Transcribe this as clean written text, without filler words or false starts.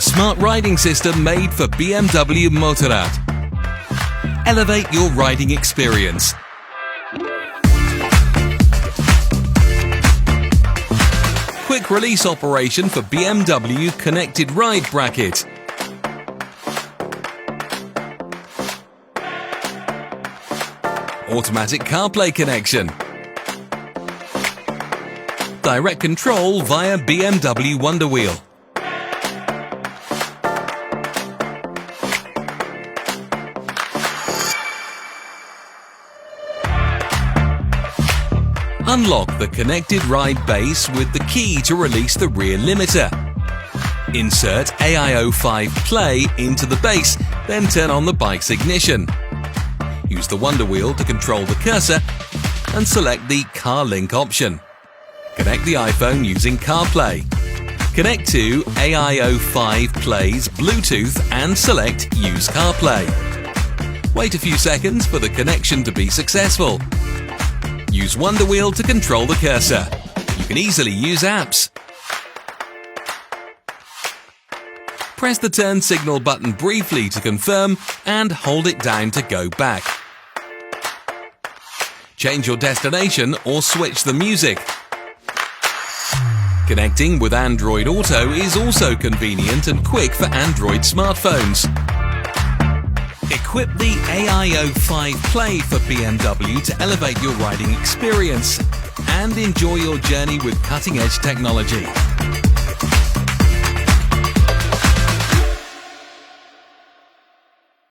smart riding system made for BMW Motorrad. Elevate your riding experience. Quick release operation for BMW Connected Ride Bracket. Automatic CarPlay connection. Direct control via BMW Wonderwheel. Unlock the connected ride base with the key to release the rear limiter. Insert AIO-5 play into the base, then turn on the bike's ignition. Use the Wonderwheel to control the cursor and select the Car Link option. Connect the iPhone using CarPlay. Connect to AIO-5 Play's Bluetooth and select Use CarPlay. Wait a few seconds for the connection to be successful. Use Wonderwheel to control the cursor. You can easily use apps. Press the turn signal button briefly to confirm and hold it down to go back. Change your destination or switch the music. Connecting with Android Auto is also convenient and quick for Android smartphones. Equip the AIO-5 Play for BMW to elevate your riding experience and enjoy your journey with cutting-edge technology.